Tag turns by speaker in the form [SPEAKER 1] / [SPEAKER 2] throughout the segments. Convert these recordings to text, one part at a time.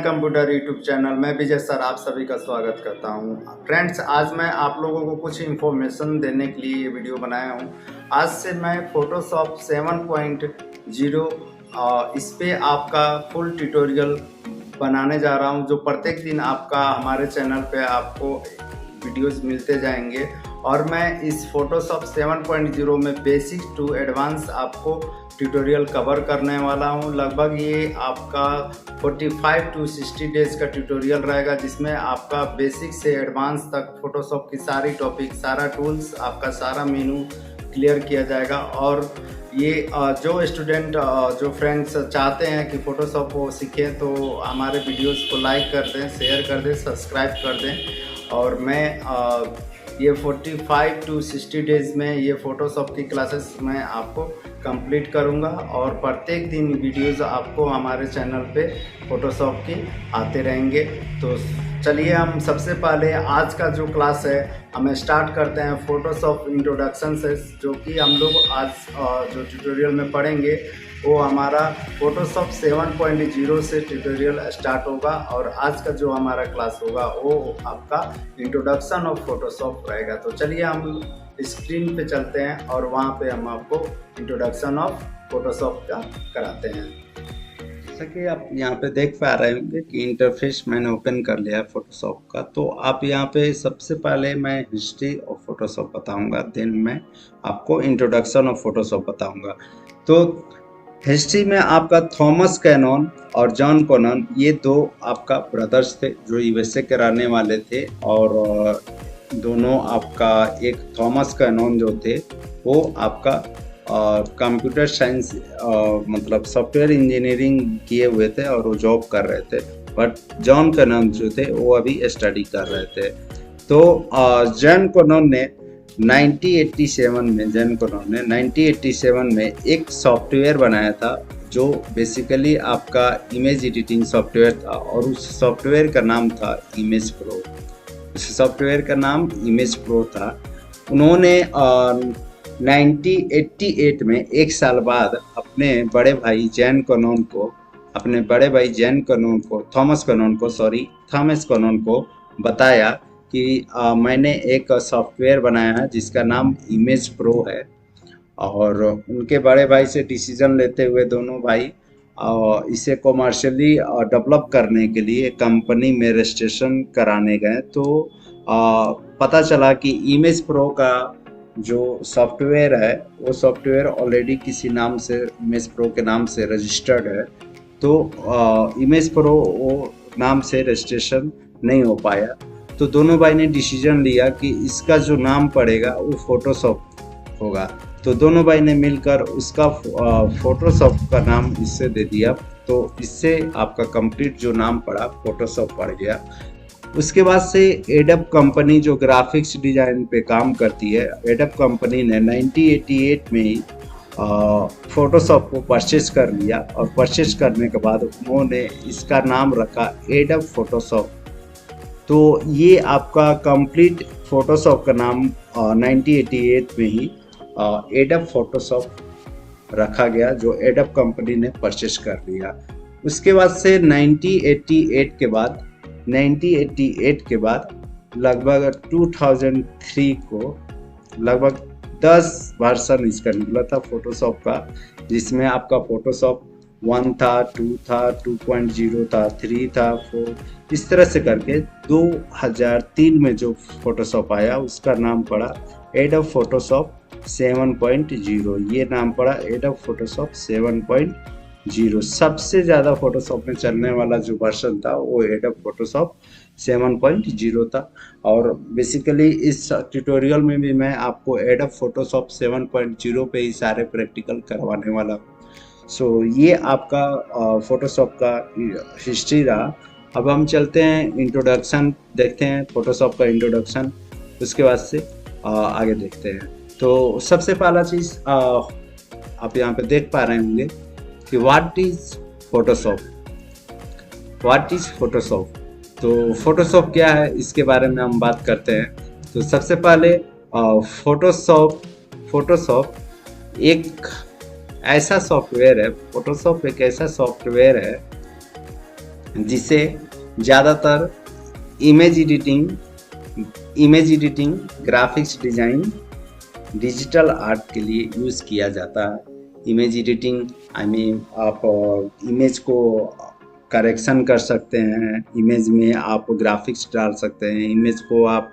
[SPEAKER 1] Computer YouTube channel में विजय sir आप सभी का स्वागत करता हूं। फ्रेंड्स, आज मैं आप लोगों को कुछ इन्फॉर्मेशन देने के लिए ये वीडियो बनाया हूं। आज से मैं फोटोशॉप 7.0 इस पे आपका फुल ट्यूटोरियल बनाने जा रहा हूं, जो प्रत्येक दिन आपका हमारे चैनल पे आपको वीडियोस मिलते जाएंगे। और मैं इस फोटोशॉप 7.0 में बेसिक टू एडवांस आपको ट्यूटोरियल कवर करने वाला हूं। लगभग ये आपका 45 टू 60 डेज का ट्यूटोरियल रहेगा, जिसमें आपका बेसिक से एडवांस तक फोटोशॉप की सारी टॉपिक, सारा टूल्स, आपका सारा मेनू क्लियर किया जाएगा। और ये जो स्टूडेंट जो फ्रेंड्स चाहते हैं कि फ़ोटोशॉप को सीखें, तो हमारे वीडियोस को लाइक कर दें, शेयर कर दें, सब्सक्राइब कर दें। और मैं ये 45 टू 60 डेज़ में ये फ़ोटोशॉप की क्लासेस मैं आपको कंप्लीट करूंगा, और प्रत्येक दिन वीडियोस आपको हमारे चैनल पे फ़ोटोशॉप की आते रहेंगे। तो चलिए हम सबसे पहले आज का जो क्लास है हमें स्टार्ट करते हैं फ़ोटोशॉप इंट्रोडक्शन से, जो कि हम लोग आज जो ट्यूटोरियल में पढ़ेंगे वो हमारा फ़ोटोशॉप 7.0 से ट्यूटोरियल स्टार्ट होगा। और आज का जो हमारा क्लास होगा वो आपका इंट्रोडक्शन ऑफ फ़ोटोशॉप रहेगा। तो चलिए हम स्क्रीन पे चलते हैं और वहाँ पे हम आपको इंट्रोडक्शन ऑफ फ़ोटोशॉप का कराते हैं। जैसा कि आप यहाँ पे देख पा रहे होंगे कि इंटरफेस मैंने ओपन कर लिया है फ़ोटोशॉप का। तो आप यहाँ पे सबसे पहले मैं हिस्ट्री ऑफ फ़ोटोशॉप बताऊँगा, देन मैं आपको इंट्रोडक्शन ऑफ फ़ोटोशॉप बताऊँगा। तो हिस्ट्री में आपका थॉमस कैनन और जॉन कॉनन, ये दो आपका ब्रदर्स थे जो यूएसए के रहने वाले थे। और दोनों आपका, एक थॉमस कैनन जो थे वो आपका कंप्यूटर साइंस मतलब सॉफ्टवेयर इंजीनियरिंग किए हुए थे और वो जॉब कर रहे थे। बट जॉन कैनन जो थे वो अभी स्टडी कर रहे थे। तो जॉन कैनन ने 1987 में एक सॉफ्टवेयर बनाया था जो बेसिकली आपका इमेज एडिटिंग सॉफ्टवेयर था, और उस सॉफ्टवेयर का नाम था इमेज प्रो। उस सॉफ्टवेयर का नाम इमेज प्रो था। उन्होंने 1988 में, एक साल बाद, अपने बड़े भाई जॉन कैनन को थॉमस कैनन को बताया कि मैंने एक सॉफ्टवेयर बनाया है जिसका नाम इमेज प्रो है। और उनके बड़े भाई से डिसीजन लेते हुए दोनों भाई इसे कॉमर्शियली डेवलप करने के लिए कंपनी में रजिस्ट्रेशन कराने गए। तो पता चला कि इमेज प्रो का जो सॉफ्टवेयर है वो सॉफ्टवेयर ऑलरेडी किसी नाम से, इमेज प्रो के नाम से रजिस्टर्ड है। तो इमेज प्रो वो नाम से रजिस्ट्रेशन नहीं हो पाया। तो दोनों भाई ने डिसीजन लिया कि इसका जो नाम पड़ेगा वो फोटोशॉप होगा। तो दोनों भाई ने मिलकर उसका फोटोशॉप का नाम इससे दे दिया। तो इससे आपका कंप्लीट जो नाम पड़ा फोटोशॉप पड़ गया। उसके बाद से एडब कंपनी जो ग्राफिक्स डिज़ाइन पे काम करती है, एडब कंपनी ने 1988 में ही फोटोशॉप को परचेज कर लिया। और परचेज करने के बाद उन्होंने इसका नाम रखा एडब फोटोशॉप। तो ये आपका कंप्लीट फोटोशॉप का नाम 1988 में ही एडब फोटोशॉप रखा गया, जो एडब कंपनी ने परचेज कर लिया। उसके बाद से 1988 के बाद लगभग 2003 को लगभग 10 वर्जन इसका निकला था फोटोशॉप का, जिसमें आपका फोटोशॉप 1 था, 2 था, 2.0 था, 3 था, 4, इस तरह से करके 2003 में जो फोटोशॉप आया उसका नाम पड़ा एडब फोटोशॉप 7.0। ये नाम पड़ा एडब फोटोशॉप 7.0। सबसे ज़्यादा फोटोशॉप में चलने वाला जो वर्जन था वो एडब फोटोशॉप 7.0 था। और बेसिकली इस ट्यूटोरियल में भी मैं आपको एडब फोटोशॉप 7.0 पे ही सारे प्रैक्टिकल करवाने वाला हूँ। सो ये आपका फोटोशॉप का हिस्ट्री रहा। अब हम चलते हैं इंट्रोडक्शन, देखते हैं फोटोशॉप का इंट्रोडक्शन, उसके बाद से आगे देखते हैं। तो सबसे पहला चीज़ आप यहाँ पे देख पा रहे होंगे कि व्हाट इज़ फोटोशॉप। तो फोटोशॉप क्या है इसके बारे में हम बात करते हैं। तो सबसे पहले फोटोशॉप एक ऐसा सॉफ्टवेयर है, फोटोशॉप एक ऐसा सॉफ्टवेयर है जिसे ज़्यादातर image editing, graphics design, digital art के लिए यूज़ किया जाता है। इमेज एडिटिंग आप इमेज को करेक्शन कर सकते हैं, इमेज में आप ग्राफिक्स डाल सकते हैं, इमेज को आप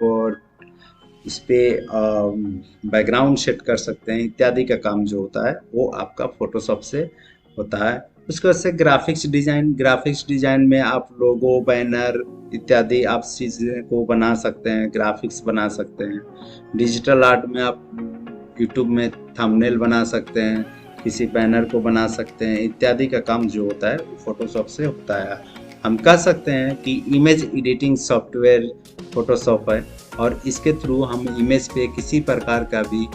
[SPEAKER 1] इस पर बैकग्राउंड सेट कर सकते हैं, इत्यादि का काम जो होता है वो आपका फोटोशॉप से होता है। उसके बाद से ग्राफिक्स डिज़ाइन में आप लोगो, बैनर इत्यादि आप चीज़ें को बना सकते हैं, ग्राफिक्स बना सकते हैं। डिजिटल आर्ट में आप यूट्यूब में थंबनेल बना सकते हैं, किसी बैनर को बना सकते हैं, इत्यादि का काम जो होता है वो फोटोशॉप से होता है। हम कह सकते हैं कि इमेज एडिटिंग सॉफ्टवेयर फोटोशॉप है और इसके थ्रू हम इमेज पे किसी प्रकार का भी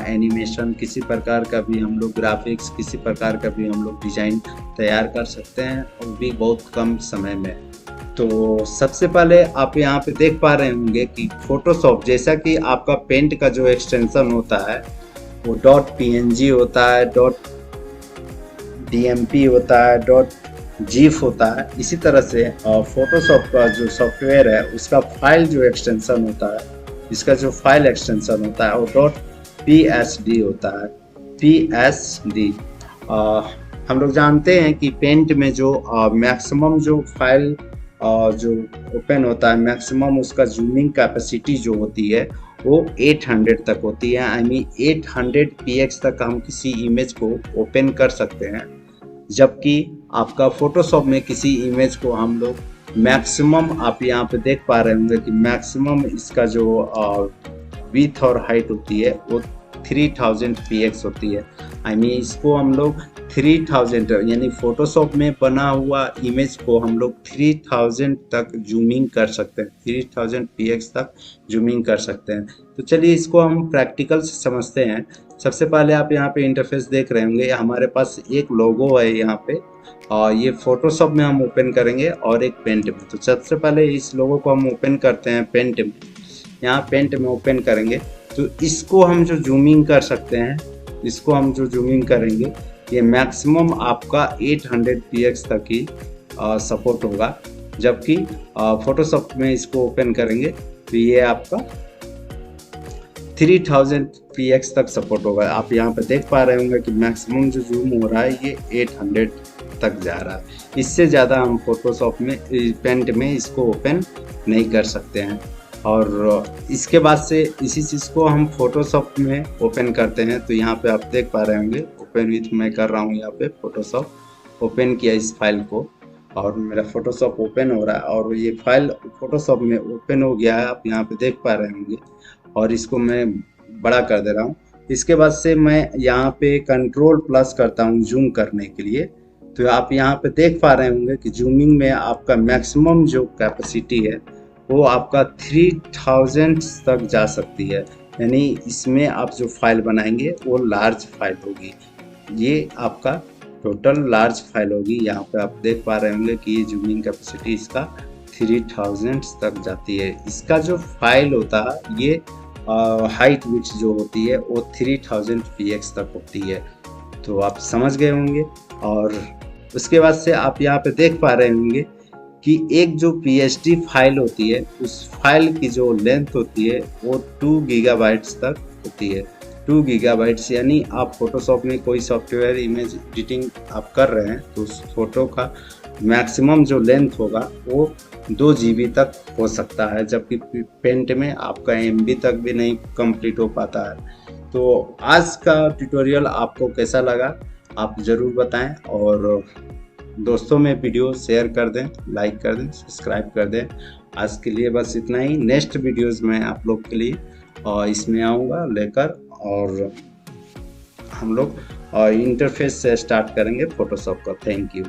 [SPEAKER 1] एनिमेशन, किसी प्रकार का भी हम लोग ग्राफिक्स, किसी प्रकार का भी हम लोग डिज़ाइन तैयार कर सकते हैं, और भी बहुत कम समय में। तो सबसे पहले आप यहाँ पे देख पा रहे होंगे कि फोटोशॉप जैसा कि आपका पेंट का जो एक्सटेंशन होता है वो .png होता है, .dmp होता है, .gif होता है। इसी तरह से फोटोशॉप का जो सॉफ्टवेयर है उसका फाइल जो एक्सटेंशन होता है, इसका जो फाइल एक्सटेंशन होता है वो .psd होता है। psd हम लोग जानते हैं कि पेंट में जो मैक्सिमम जो फाइल जो ओपन होता है, मैक्सिमम उसका जूमिंग कैपेसिटी जो होती है वो 800 तक होती है। 800 px तक हम किसी इमेज को ओपन कर सकते हैं, जबकि आपका फोटोशॉप में किसी इमेज को हम लोग मैक्सिमम, आप यहाँ पे देख पा रहे होंगे कि मैक्सिमम इसका जो विड्थ और हाइट होती है वो 3000 px होती है। इसको हम लोग 3000 यानी फोटोशॉप में बना हुआ इमेज को हम लोग 3000 तक जूमिंग कर सकते हैं, 3000 px तक जूमिंग कर सकते हैं। तो चलिए इसको हम प्रैक्टिकल से समझते हैं। सबसे पहले आप यहाँ पे इंटरफेस देख रहे होंगे, हमारे पास एक लोगो है यहाँ पे, और ये फोटोशॉप में हम ओपन करेंगे और एक पेंट में। तो सबसे पहले इस लोगो को हम ओपन करते हैं पेंट में। यहाँ पेंट में ओपन करेंगे तो इसको हम जो जूमिंग कर सकते हैं, इसको हम जो जूमिंग करेंगे ये मैक्सिमम आपका 800 px तक ही सपोर्ट होगा, जबकि फोटोशॉप में इसको ओपन करेंगे तो ये आपका 3000 px तक सपोर्ट होगा। आप यहाँ पे देख पा रहे होंगे कि मैक्सिमम जो जूम हो रहा है ये 800 तक जा रहा है। इससे ज़्यादा हम फोटोशॉप में, पेंट में इसको ओपन नहीं कर सकते हैं। और इसके बाद से इसी चीज़ को हम फोटोशॉप में ओपन करते हैं। तो यहाँ पे आप देख पा रहे होंगे ओपन विथ मैं कर रहा हूँ, यहाँ पे फोटोशॉप ओपन किया इस फाइल को और मेरा फोटोशॉप ओपन हो रहा है और ये फाइल फोटोशॉप में ओपन हो गया है, आप यहाँ पे देख पा रहे होंगे। और इसको मैं बड़ा कर दे रहा हूँ। इसके बाद से मैं यहाँ पे कंट्रोल+ करता हूँ जूम करने के लिए। तो आप यहाँ पे देख पा रहे होंगे कि जूमिंग में आपका मैक्सिमम जो कैपेसिटी है वो आपका 3000 तक जा सकती है। यानी इसमें आप जो फाइल बनाएंगे वो लार्ज फाइल होगी, ये आपका टोटल लार्ज फाइल होगी। यहाँ पे आप देख पा रहे होंगे कि ये जूमिंग कैपेसिटी इसका 3000 तक जाती है। इसका जो फाइल होता है ये हाइट विड्थ जो होती है वो 3000 px तक होती है। तो आप समझ गए होंगे। और उसके बाद से आप यहाँ पे देख पा रहे होंगे कि एक जो PSD फाइल होती है उस फाइल की जो लेंथ होती है वो 2 गीगाबाइट्स तक होती है। 2 गीगाबाइट्स यानी आप फोटोशॉप में कोई सॉफ्टवेयर इमेज एडिटिंग आप कर रहे हैं तो उस फोटो का मैक्सिमम जो लेंथ होगा वो 2 GB तक हो सकता है, जबकि पेंट में आपका MB तक भी नहीं कंप्लीट हो पाता है। तो आज का ट्यूटोरियल आपको कैसा लगा आप ज़रूर बताएं और दोस्तों में वीडियो शेयर कर दें, लाइक कर दें, सब्सक्राइब कर दें। आज के लिए बस इतना ही। नेक्स्ट वीडियोस में आप लोग के लिए इसमें आऊँगा लेकर और हम लोग इंटरफेस से स्टार्ट करेंगे फोटोशॉप का। Thank you.